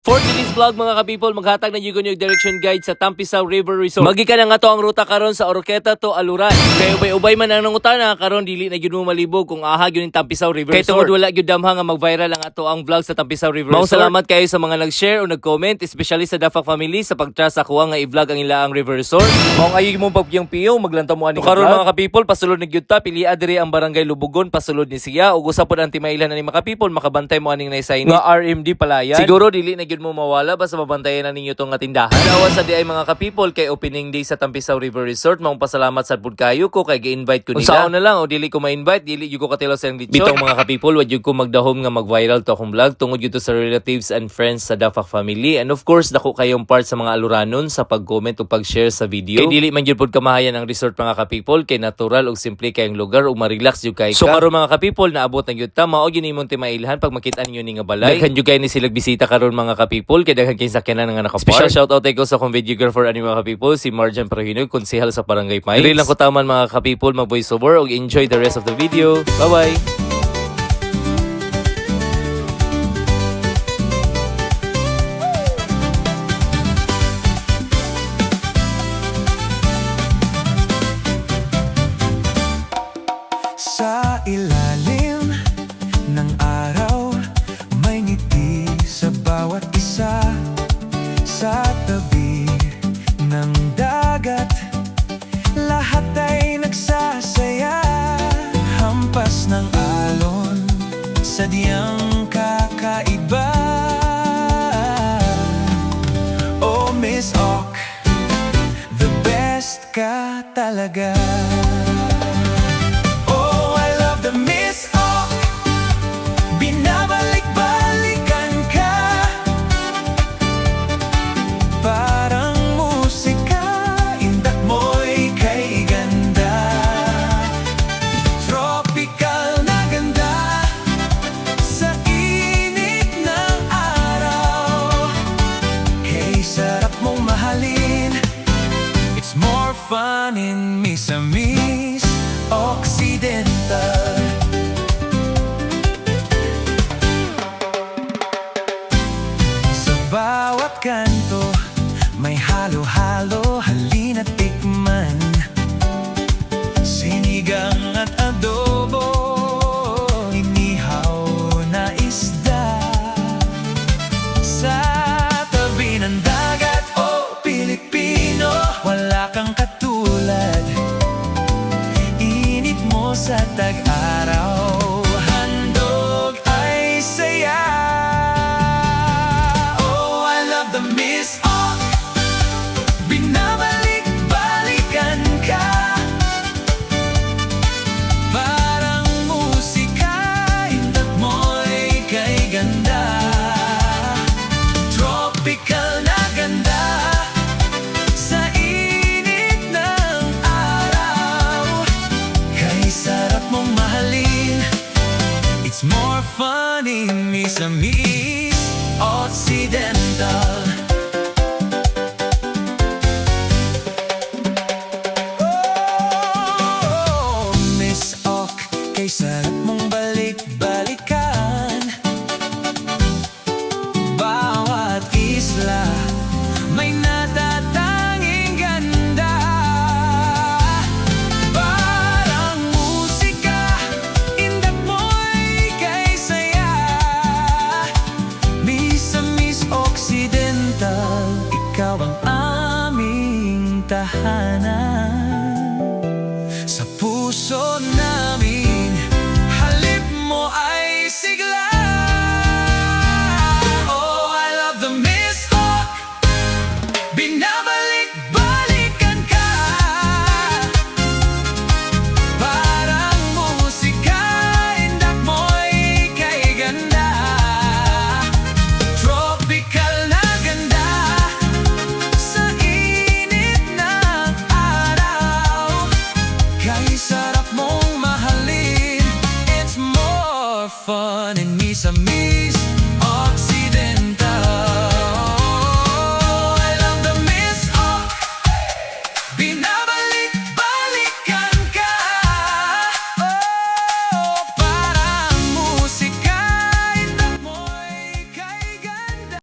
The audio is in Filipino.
For today's vlog mga ka-people, maghatag na yung direction guide sa Tampisaw River Resort. Magika na nga to ang ruta karon sa Oroqueta to Aluran. Kaya ubay-ubay man ang nangutana karon dili na gyud mo malibog kung aha gyud yung Tampisaw River Resort. Kay tungod wala gyud damha nga mag-viral ang ato ang vlog sa Tampisaw River Resort. Salamat kayo sa mga nag-share o nag-comment, especially sa Dafa family sa pag-trust sa kuha nga i-vlog ang ilaang River Resort. Maong ayo mo pagyang piyo maglantaw mo ani karon mga ka-people, pasulod ni gyud ta pili adiri ang barangay Lubugon, pasulod ni siya ug usa pod ang timailan ani mga ka-people makabantay mo aning naisay nga RMD Palayan. Siguro dili na gyud mo mawala sa mabantayan na ninyo itong tindahan. Dawa sa di ay mga ka-people kay opening day sa Tampisaw River Resort. Maong pasalamat sa pud kayo ko kay gi-invite ko nila. Unsaon na lang o dili ko ma-invite, dili gyud ko katilo sa lechon. Bitong mga ka-people, wad gyud ko magdahom nga mag-viral to akong vlog tungod gyud to sa relatives and friends sa Dafa family. And of course, dako kayong part sa mga aluranon sa pag-comment o pag-share sa video. Kay dili man gyud pud kamahayan ang resort mga ka-people kay natural ug simple kayong lugar ug ma-relax gyud kay ka. So karon mga ka-people, naabot na gyud ta mao gyud nimong timailhan pag makita ninyo ni nga balay. Daghan gyud kay ni sila bisita karon mga ka-people kay daghan kay sakyanan nga naka-park. Special shoutout ko sa akong videographer ani mga ka-people, si Marjan Parahino, konsehal sa Barangay Pines. Dili lang ko taman mga ka-people mag-voice over ug enjoy the rest of the video. Bye-bye! Sa ilalim ng araw, may ngiti sa bawat isa. Sa tabi ng dagat, lahat ay nagsasaya. Hampas ng alon, sadyang kakaiba. Oh Miss Ok, the best ka talaga. Miss Ok, binabalik-balikan ka. Parang musika, indak mo'y kay ganda. Tropical na ganda sa init ng araw. Kay sarap mong mahalin. It's more fun in Misamis Occidental. Sa bawat kanto, may halo-halo, halina't tikman. Sinigang at adobo, inihaw na isda. Sa tabi ng dagat, oh Pilipino, wala kang katulad. Init mo sa tag-araw, handog ay saya. Oh, I love the Miss Ok, binabalik-balikan ka. Parang musika, indak mo'y kay ganda. Tropical na ganda sa init ng araw. Kay sarap mong mahalin. It's more fun in Misamis Occidental. Oh, Miss Ok, kay sarap mong balik-balikan. Bawat isla